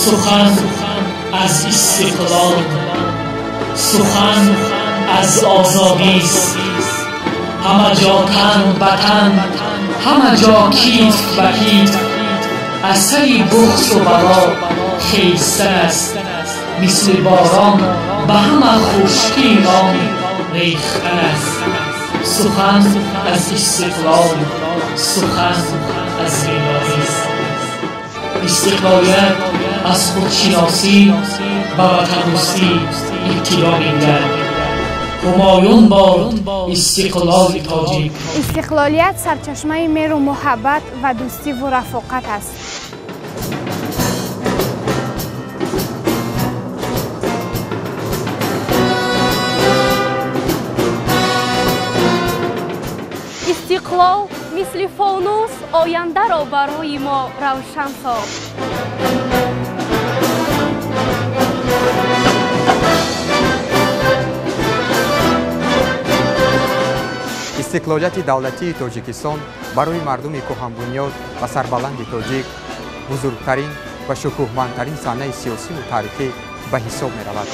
سخن از استقلال، سخن از آزادی است. همه جا تن به تن، همه جا کیف به کیف، اثر بغض و بلا خیستن است. مثل باران به همه خشکی آن ریختن است. سخن از استقلال، سخن از بیداری است. استقلالیت از خودشناسی و وطن دوستی ابتدا می‌گیرد. همایون باد استقلال تاجیک. استقلالیت سرچشمه مهر و محبت و دوستی و رفاقت است. استقلال مثل فانوس آینده را برای ما روشن ساخت. استقلالیت دولتی تاجیکستان برای مردم کهن‌بنیاد و سربلند تاجیک بزرگترین و شکوهمندترین صحنه سیاسی و تاریخی به حساب می‌رود.